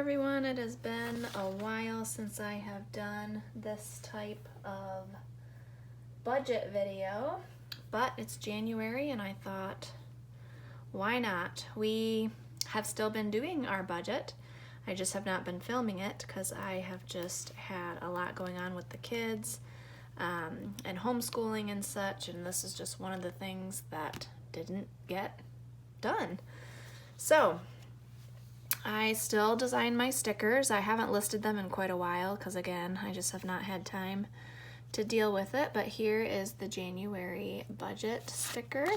everyone, it has been a while since I have done this type of budget video, but it's January and I thought, why not? We have still been doing our budget. I just have not been filming it because I have just had a lot going on with the kids and homeschooling and such, and this is just one of the things that didn't get done. So I still design my stickers. I haven't listed them in quite a while because, again, I just have not had time to deal with it. But here is the January budget sticker.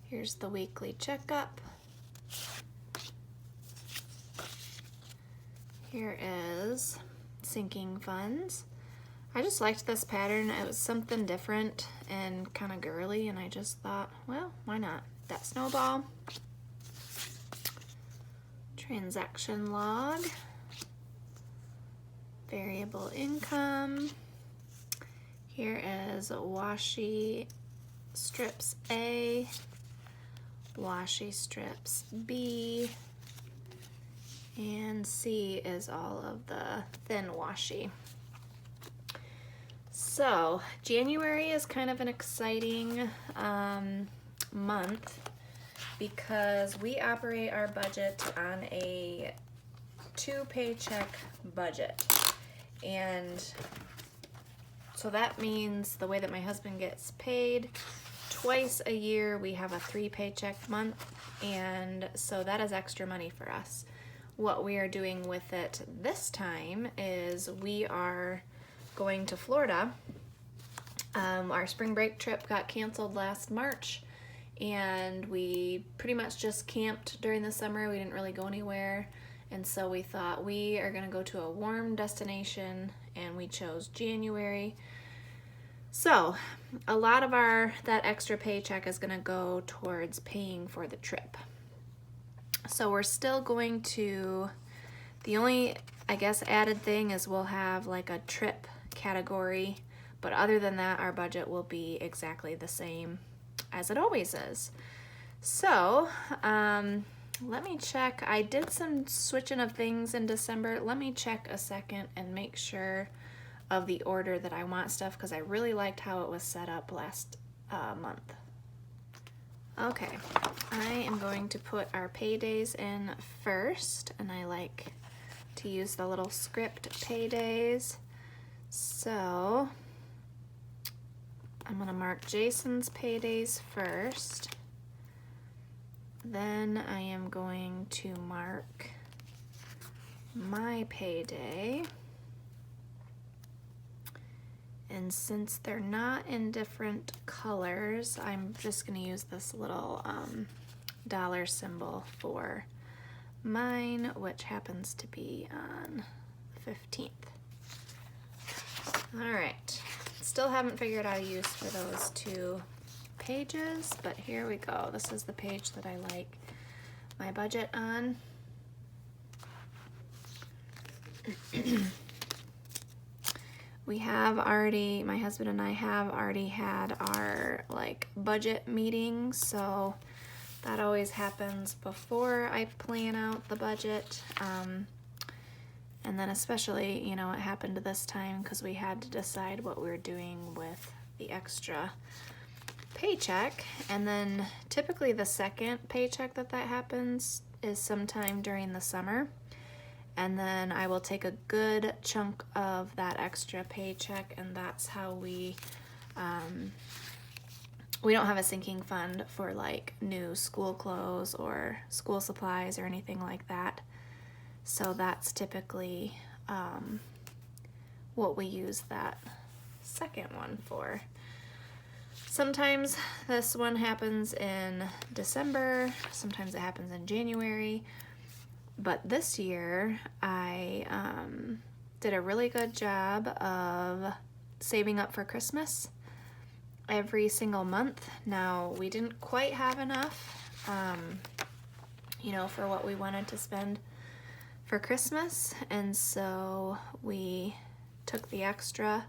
Here's the weekly checkup. Here is sinking funds. I just liked this pattern. It was something different and kind of girly, and I just thought, well, why not? That snowball. Transaction log, variable income. Here is washi strips A, washi strips B, and C is all of the thin washi. So January is kind of an exciting month, because we operate our budget on a 2-paycheck budget. And so that means the way that my husband gets paid, twice a year we have a 3-paycheck month, and so that is extra money for us. What we are doing with it this time is we are going to Florida. Our spring break trip got canceled last March, and we pretty much just camped during the summer. We didn't really go anywhere, and so we thought we are gonna go to a warm destination, and we chose January. So a lot of that extra paycheck is gonna go towards paying for the trip. So we're still going to, the only, I guess, added thing is we'll have like a trip category, but other than that, our budget will be exactly the same as it always is. So let me check. I did some switching of things in December. Let me check a second and make sure of the order that I want stuff, because I really liked how it was set up last month. Okay, I am going to put our paydays in first, and I like to use the little script paydays. So I'm gonna mark Jason's paydays first. Then I am going to mark my payday. And since they're not in different colors, I'm just gonna use this little dollar symbol for mine, which happens to be on the 15th. All right. Still haven't figured out a use for those 2 pages, but here we go. This is the page that I like my budget on. We have already, my husband and I have already had our budget meetings, so that always happens before I plan out the budget. And then especially, you know, it happened this time because we had to decide what we were doing with the extra paycheck. And then typically the second paycheck that happens is sometime during the summer. And then I will take a good chunk of that extra paycheck, and that's how we don't have a sinking fund for like new school clothes or school supplies or anything like that. So that's typically what we use that second one for. Sometimes this one happens in December, sometimes it happens in January, but this year I did a really good job of saving up for Christmas every single month. Now, we didn't quite have enough, you know, for what we wanted to spend for Christmas, and so we took the extra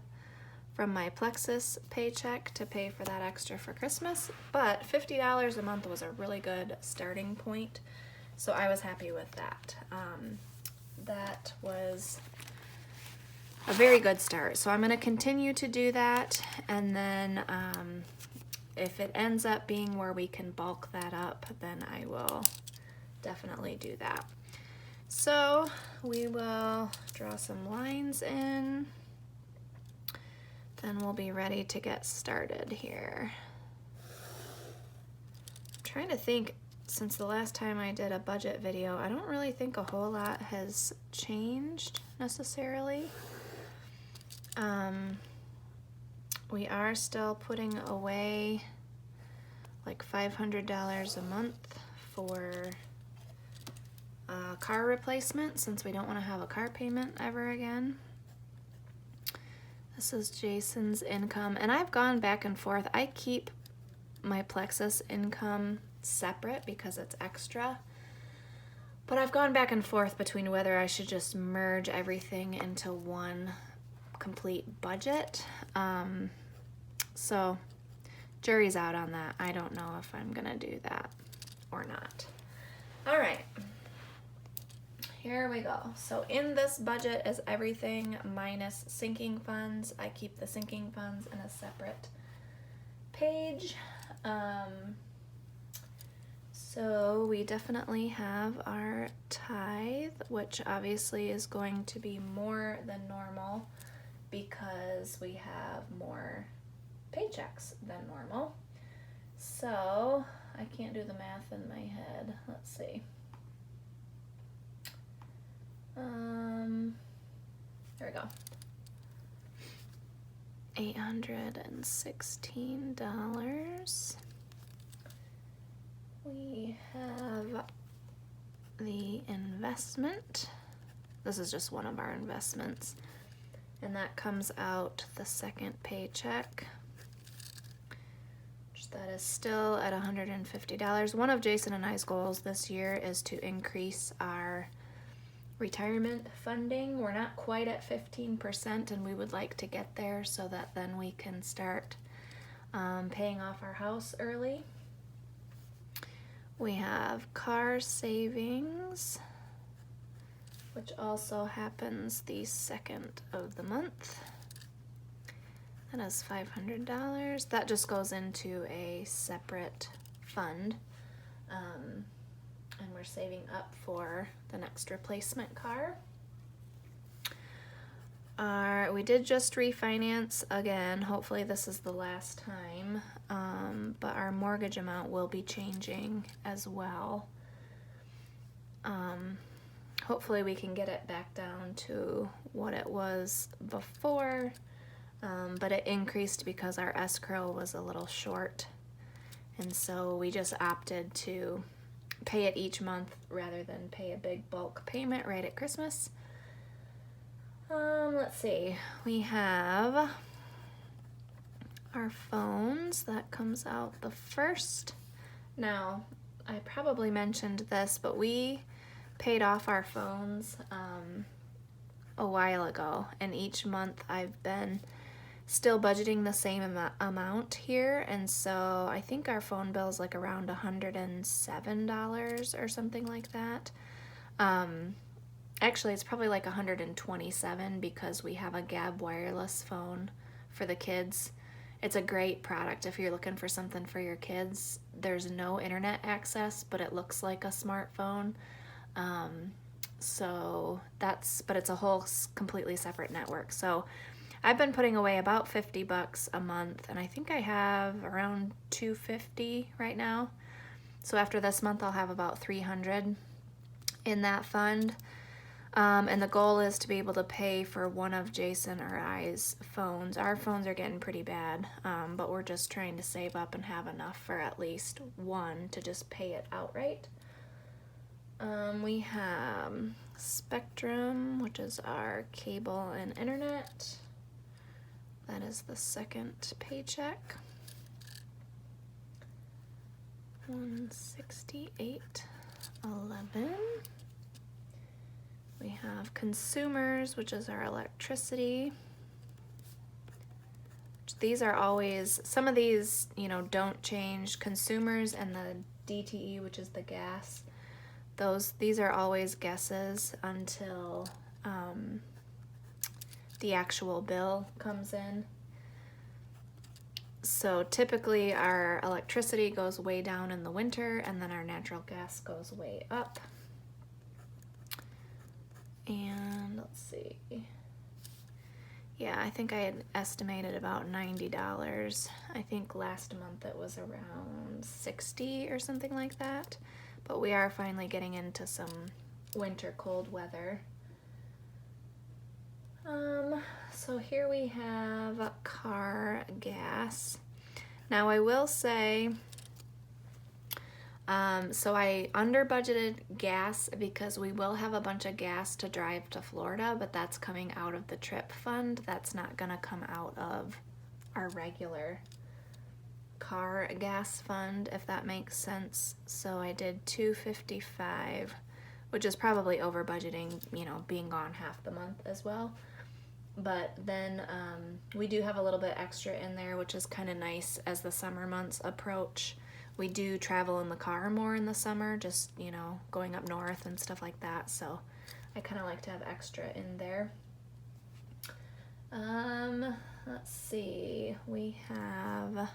from my Plexus paycheck to pay for that extra for Christmas, but $50 a month was a really good starting point, so I was happy with that. that was a very good start. So I'm going to continue to do that, and then if it ends up being where we can bulk that up, then I will definitely do that. So we will draw some lines in, then we'll be ready to get started here. I'm trying to think, since the last time I did a budget video, I don't really think a whole lot has changed necessarily. We are still putting away like $500 a month for car replacement, since we don't want to have a car payment ever again. This is Jason's income, and I've gone back and forth. I keep my Plexus income separate because it's extra, but I've gone back and forth between whether I should just merge everything into one complete budget. So jury's out on that. I don't know if I'm gonna do that or not. All right, here we go. So in this budget is everything minus sinking funds. I keep the sinking funds in a separate page. So we definitely have our tithe, which obviously is going to be more than normal because we have more paychecks than normal. So I can't do the math in my head. Let's see. There we go. $816. We have the investment. This is just one of our investments, and that comes out the second paycheck. That is still at $150. One of Jason and I's goals this year is to increase our retirement funding. We're not quite at 15%, and we would like to get there so that then we can start paying off our house early. We have car savings, which also happens the second of the month. That is $500. That just goes into a separate fund, and we're saving up for the next replacement car. We did just refinance again. Hopefully this is the last time, but our mortgage amount will be changing as well. Hopefully we can get it back down to what it was before. But it increased because our escrow was a little short, and so we just opted to pay it each month rather than pay a big bulk payment right at Christmas. Let's see, we have our phones. That comes out the first. Now, I probably mentioned this, but we paid off our phones a while ago, and each month I've been still budgeting the same amount here, and so I think our phone bill is like around $107 or something like that. Actually, it's probably like $127 because we have a Gab wireless phone for the kids. It's a great product if you're looking for something for your kids. There's no internet access, but it looks like a smartphone. But it's a whole completely separate network. So I've been putting away about $50 a month, and I think I have around $250 right now. So after this month, I'll have about $300 in that fund. And the goal is to be able to pay for one of Jason or I's phones. Our phones are getting pretty bad, but we're just trying to save up and have enough for at least one to just pay it outright. We have Spectrum, which is our cable and internet. That is the second paycheck. $168.11. We have consumers, which is our electricity. These are always, some of these, don't change. Consumers and the DTE, which is the gas, these are always guesses until the actual bill comes in. So typically our electricity goes way down in the winter, and then our natural gas goes way up. And let's see. Yeah, I think I had estimated about $90. I think last month it was around 60 or something like that. But we are finally getting into some winter cold weather. So here we have car gas. Now I will say, so I under budgeted gas because we will have a bunch of gas to drive to Florida, but that's coming out of the trip fund. That's not gonna come out of our regular car gas fund, if that makes sense. So I did $255, which is probably over budgeting, you know, being gone half the month as well. But then we do have a little bit extra in there, which is kind of nice as the summer months approach. We do travel in the car more in the summer, just, you know, going up north and stuff like that. So I kind of like to have extra in there. Let's see. We have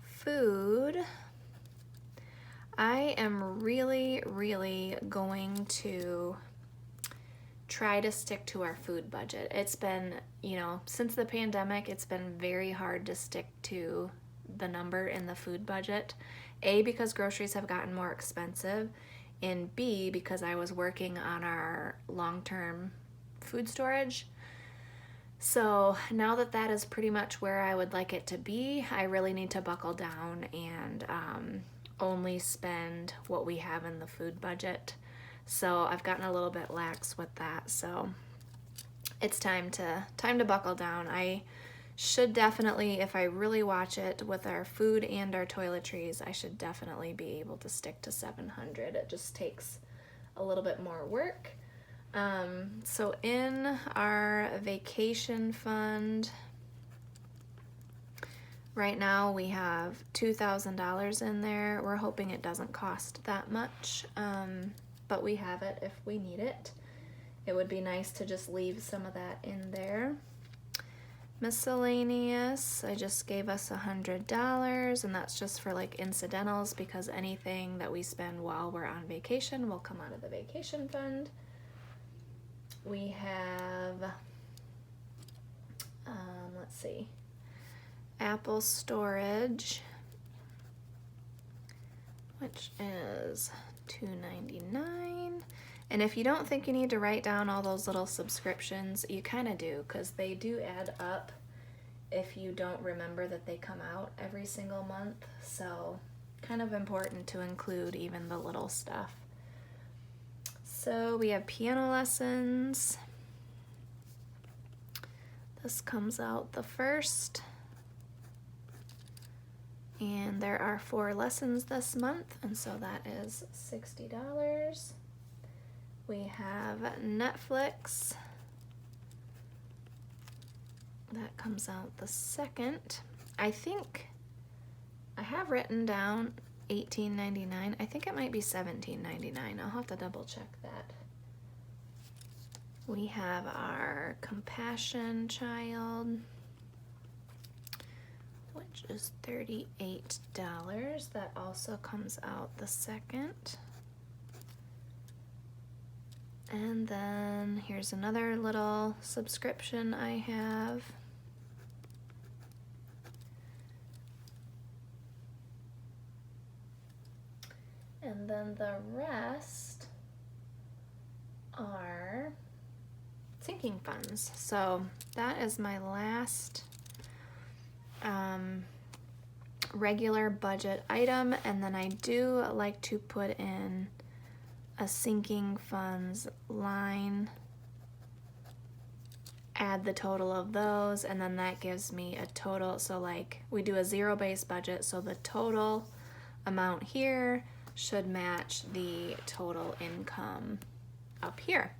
food. I am really going to try to stick to our food budget. It's been, you know, since the pandemic, it's been very hard to stick to the number in the food budget. A, because groceries have gotten more expensive, and B, because I was working on our long-term food storage. So now that that is pretty much where I would like it to be, I really need to buckle down and only spend what we have in the food budget. So I've gotten a little bit lax with that. So it's time to buckle down. I should definitely, if I really watch it with our food and our toiletries, I should definitely be able to stick to 700. It just takes a little bit more work. So in our vacation fund, right now we have $2,000 in there. We're hoping it doesn't cost that much, but we have it if we need it. It would be nice to just leave some of that in there. Miscellaneous, I just gave us $100, and that's just for like incidentals, because anything that we spend while we're on vacation will come out of the vacation fund. We have, let's see, Apple storage, which is $2.99. And if you don't think you need to write down all those little subscriptions, you kind of do, because they do add up if you don't remember that they come out every single month. So kind of important to include even the little stuff. So we have piano lessons. This comes out the 1st. And there are 4 lessons this month, and so that is $60. We have Netflix. That comes out the 2nd. I think I have written down $18.99. I think it might be $17.99. I'll have to double check that. We have our Compassion Child, which is $38. That also comes out the 2nd. And then here's another little subscription I have. And then the rest are sinking funds. So that is my last regular budget item, and then I do like to put in a sinking funds line, add the total of those, and then that gives me a total. So like we do a zero-based budget, so the total amount here should match the total income up here.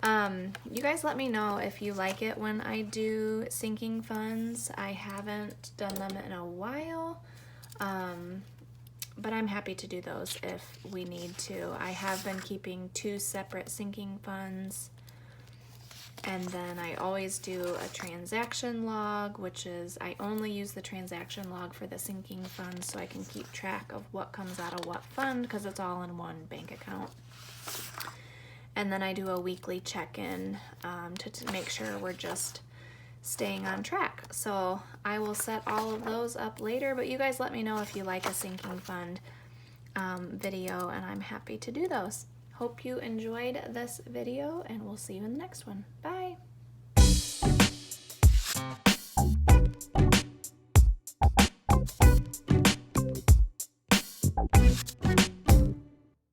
You guys let me know if you like it when I do sinking funds. I haven't done them in a while. but I'm happy to do those if we need to. I have been keeping 2 separate sinking funds, and then I always do a transaction log, which is I only use the transaction log for the sinking fund so I can keep track of what comes out of what fund because it's all in one bank account. And then I do a weekly check-in to make sure we're just staying on track. So I will set all of those up later, but you guys let me know if you like a sinking fund video, and I'm happy to do those. Hope you enjoyed this video, and we'll see you in the next one. Bye!